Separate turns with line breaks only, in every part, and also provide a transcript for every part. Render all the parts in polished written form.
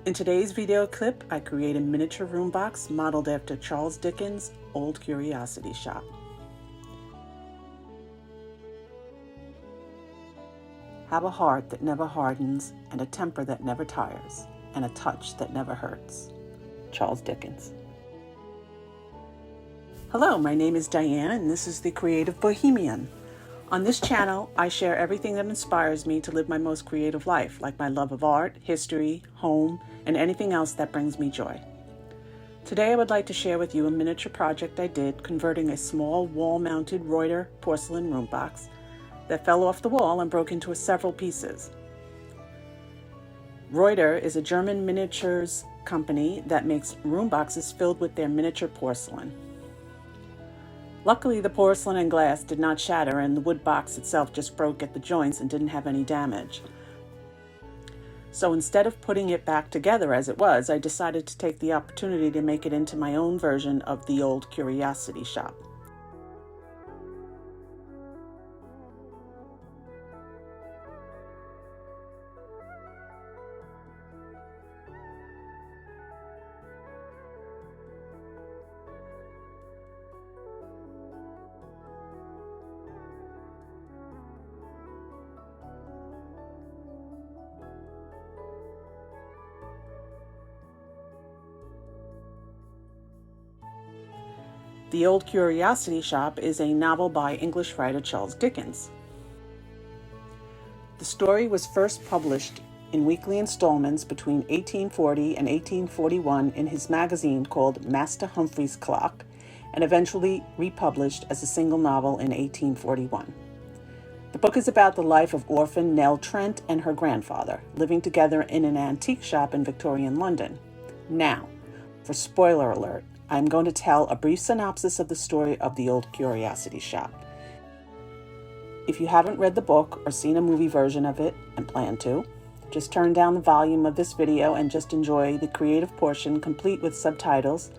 In today's video clip, I create a miniature room box modeled after Charles Dickens' Old Curiosity Shop. Have a heart that never hardens, and a temper that never tires, and a touch that never hurts. Charles Dickens. Hello, my name is Diane, and this is the Creative Bohemian. On this channel, I share everything that inspires me to live my most creative life, like my love of art, history, home, and anything else that brings me joy. Today I would like to share with you a miniature project I did converting a small wall-mounted Reuter porcelain room box that fell off the wall and broke into several pieces. Reuter is a German miniatures company that makes room boxes filled with their miniature porcelain. Luckily, the porcelain and glass did not shatter, and the wood box itself just broke at the joints and didn't have any damage. So instead of putting it back together as it was, I decided to take the opportunity to make it into my own version of the Old Curiosity Shop. The Old Curiosity Shop is a novel by English writer Charles Dickens. The story was first published in weekly installments between 1840 and 1841 in his magazine called Master Humphrey's Clock, and eventually republished as a single novel in 1841. The book is about the life of orphan Nell Trent and her grandfather, living together in an antique shop in Victorian London. Now, for spoiler alert, I'm going to tell a brief synopsis of the story of the Old Curiosity Shop. If you haven't read the book or seen a movie version of it and plan to, just turn down the volume of this video and just enjoy the creative portion complete with subtitles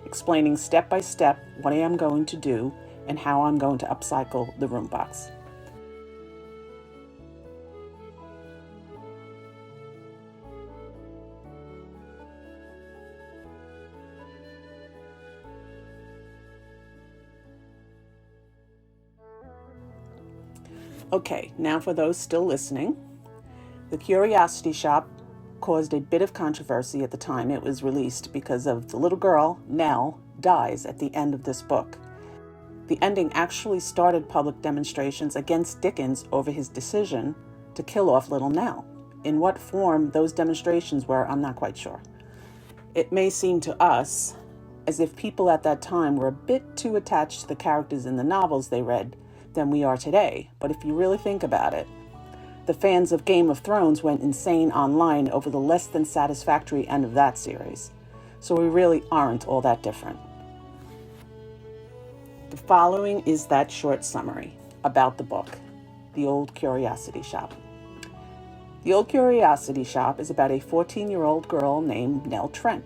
explaining step by step what I am going to do and how I'm going to upcycle the room box. Okay, now for those still listening, the Curiosity Shop caused a bit of controversy at the time it was released because of the little girl, Nell, dies at the end of this book. The ending actually started public demonstrations against Dickens over his decision to kill off little Nell. In what form those demonstrations were, I'm not quite sure. It may seem to us as if people at that time were a bit too attached to the characters in the novels they read than we are today, but if you really think about it, the fans of Game of Thrones went insane online over the less than satisfactory end of that series, so we really aren't all that different. The following is that short summary about the book, The Old Curiosity Shop. The Old Curiosity Shop is about a 14-year-old girl named Nell Trent.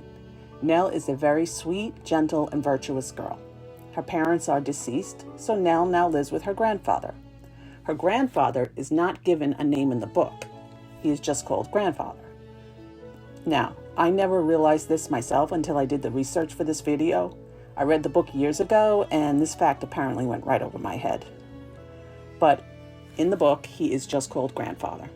Nell is a very sweet, gentle, and virtuous girl. Her parents are deceased, so Nell now lives with her grandfather. Her grandfather is not given a name in the book. He is just called grandfather. Now, I never realized this myself until I did the research for this video. I read the book years ago, and this fact apparently went right over my head. But in the book, he is just called grandfather.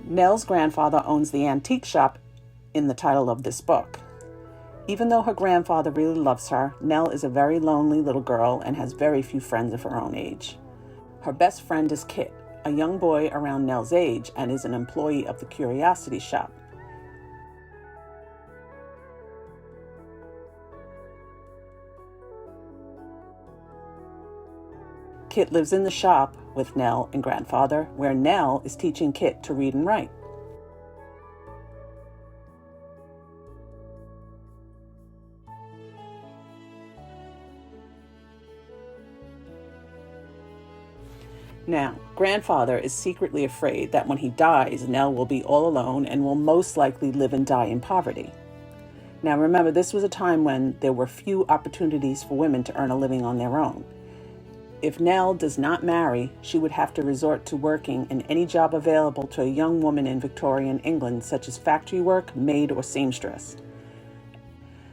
Nell's grandfather owns the antique shop in the title of this book. Even though her grandfather really loves her, Nell is a very lonely little girl and has very few friends of her own age. Her best friend is Kit, a young boy around Nell's age and is an employee of the Curiosity Shop. Kit lives in the shop with Nell and grandfather, where Nell is teaching Kit to read and write. Now, grandfather is secretly afraid that when he dies, Nell will be all alone and will most likely live and die in poverty. Now remember, this was a time when there were few opportunities for women to earn a living on their own. If Nell does not marry, she would have to resort to working in any job available to a young woman in Victorian England, such as factory work, maid, or seamstress.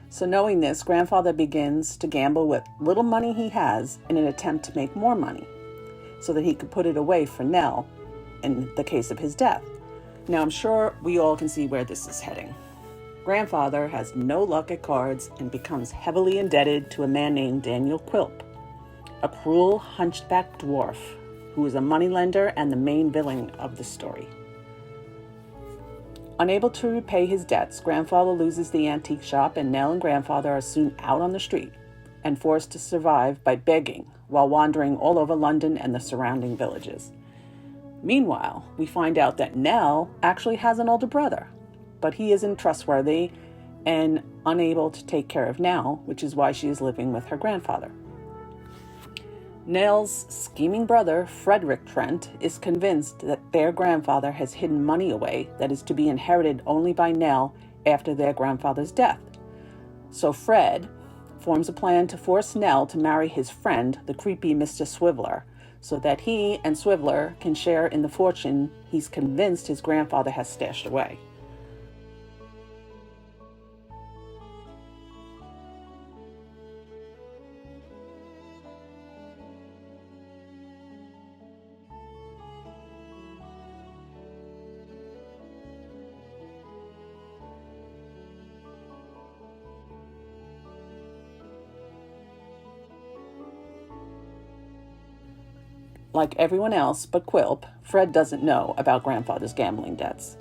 So knowing this, grandfather begins to gamble with little money he has in an attempt to make more money, so that he could put it away for Nell in the case of his death. Now I'm sure we all can see where this is heading. Grandfather has no luck at cards and becomes heavily indebted to a man named Daniel Quilp, a cruel hunchback dwarf who is a moneylender and the main villain of the story. Unable to repay his debts, grandfather loses the antique shop, and Nell and grandfather are soon out on the street and forced to survive by begging while wandering all over London and the surrounding villages. Meanwhile, we find out that Nell actually has an older brother, but he isn't trustworthy and unable to take care of Nell, which is why she is living with her grandfather. Nell's scheming brother, Frederick Trent, is convinced that their grandfather has hidden money away that is to be inherited only by Nell after their grandfather's death. So Fred forms a plan to force Nell to marry his friend, the creepy Mr. Swiveller, so that he and Swiveller can share in the fortune he's convinced his grandfather has stashed away. Like everyone else but Quilp, Fred doesn't know about grandfather's gambling debts.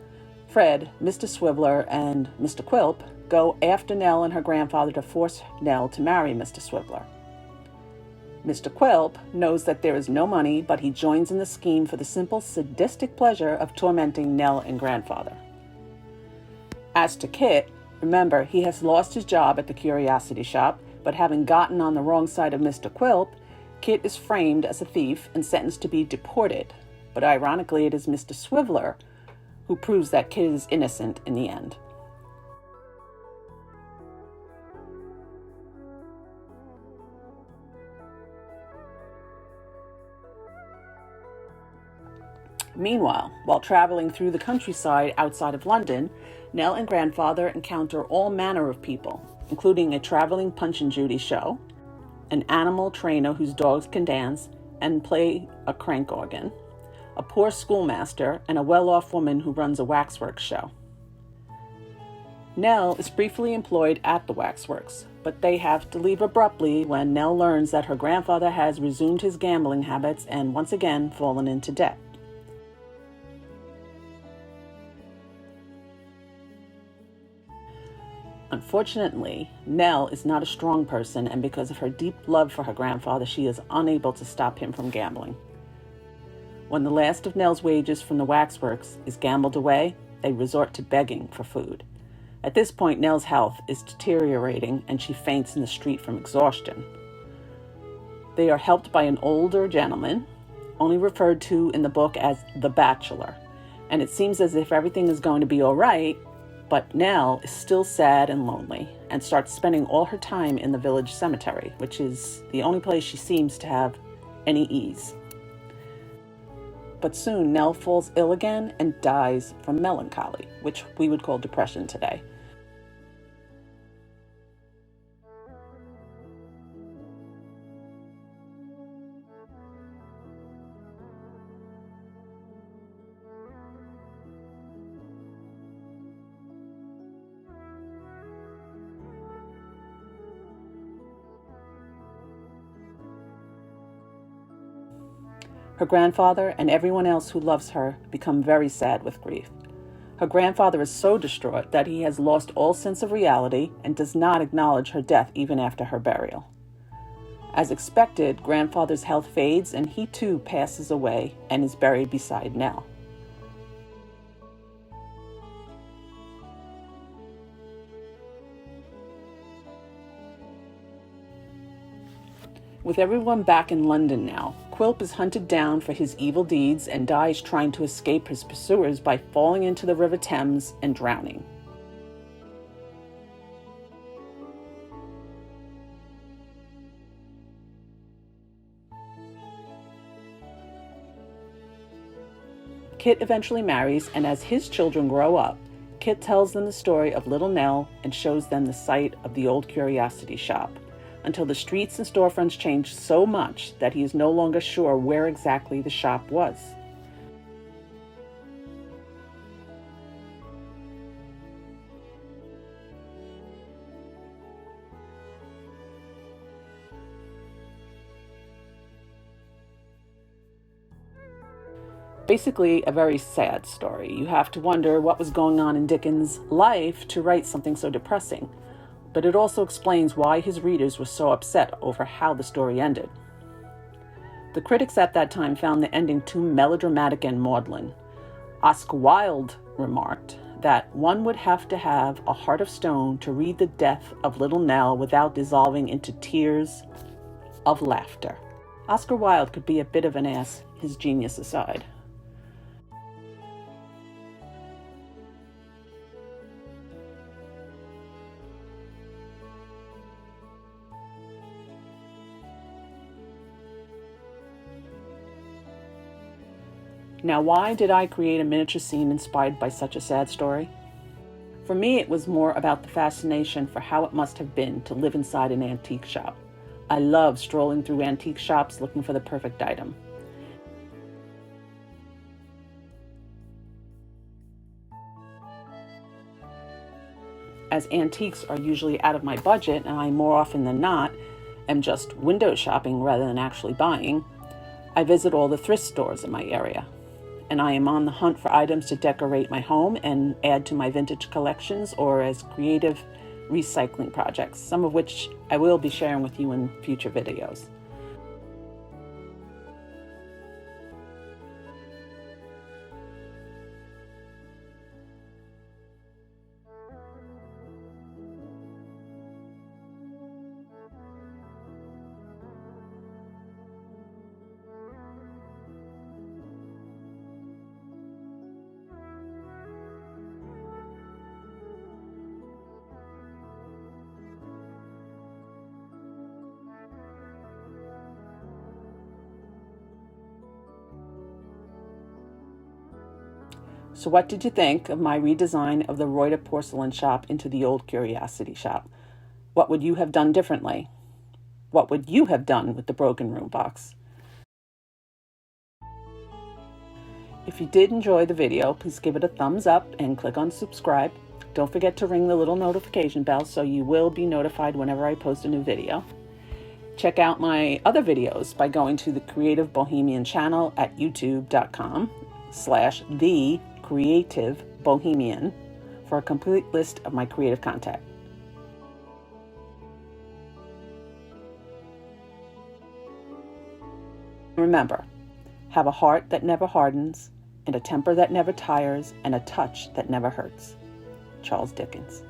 Fred, Mr. Swiveller, and Mr. Quilp go after Nell and her grandfather to force Nell to marry Mr. Swiveller. Mr. Quilp knows that there is no money, but he joins in the scheme for the simple sadistic pleasure of tormenting Nell and grandfather. As to Kit, remember, he has lost his job at the curiosity shop, but having gotten on the wrong side of Mr. Quilp, Kit is framed as a thief and sentenced to be deported, but ironically it is Mr. Swiveller who proves that Kit is innocent in the end. Meanwhile, while traveling through the countryside outside of London, Nell and grandfather encounter all manner of people, including a traveling Punch and Judy show, an animal trainer whose dogs can dance and play a crank organ, a poor schoolmaster, and a well-off woman who runs a waxworks show. Nell is briefly employed at the waxworks, but they have to leave abruptly when Nell learns that her grandfather has resumed his gambling habits and once again fallen into debt. Unfortunately, Nell is not a strong person, and because of her deep love for her grandfather, she is unable to stop him from gambling. When the last of Nell's wages from the waxworks is gambled away, they resort to begging for food. At this point, Nell's health is deteriorating and she faints in the street from exhaustion. They are helped by an older gentleman, only referred to in the book as the bachelor, and it seems as if everything is going to be all right, but Nell is still sad and lonely and starts spending all her time in the village cemetery, which is the only place she seems to have any ease. But soon Nell falls ill again and dies from melancholy, which we would call depression today. Her grandfather and everyone else who loves her become very sad with grief. Her grandfather is so distraught that he has lost all sense of reality and does not acknowledge her death even after her burial. As expected, grandfather's health fades and he too passes away and is buried beside Nell. With everyone back in London now, Quilp is hunted down for his evil deeds and dies trying to escape his pursuers by falling into the River Thames and drowning. Kit eventually marries, and as his children grow up, Kit tells them the story of Little Nell and shows them the site of the old curiosity shop, until the streets and storefronts change so much that he is no longer sure where exactly the shop was. Basically, a very sad story. You have to wonder what was going on in Dickens' life to write something so depressing. But it also explains why his readers were so upset over how the story ended. The critics at that time found the ending too melodramatic and maudlin. Oscar Wilde remarked that one would have to have a heart of stone to read the death of Little Nell without dissolving into tears of laughter. Oscar Wilde could be a bit of an ass, his genius aside. Now, why did I create a miniature scene inspired by such a sad story? For me, it was more about the fascination for how it must have been to live inside an antique shop. I love strolling through antique shops looking for the perfect item. As antiques are usually out of my budget, and I more often than not am just window shopping rather than actually buying, I visit all the thrift stores in my area. And I am on the hunt for items to decorate my home and add to my vintage collections or as creative recycling projects, some of which I will be sharing with you in future videos. So what did you think of my redesign of the Reuter porcelain shop into the old curiosity shop? What would you have done differently? What would you have done with the broken room box? If you did enjoy the video, please give it a thumbs up and click on subscribe. Don't forget to ring the little notification bell so you will be notified whenever I post a new video. Check out my other videos by going to the Creative Bohemian channel at youtube.com/thecreativebohemian for a complete list of my creative content. Remember, have a heart that never hardens, and a temper that never tires, and a touch that never hurts. Charles Dickens.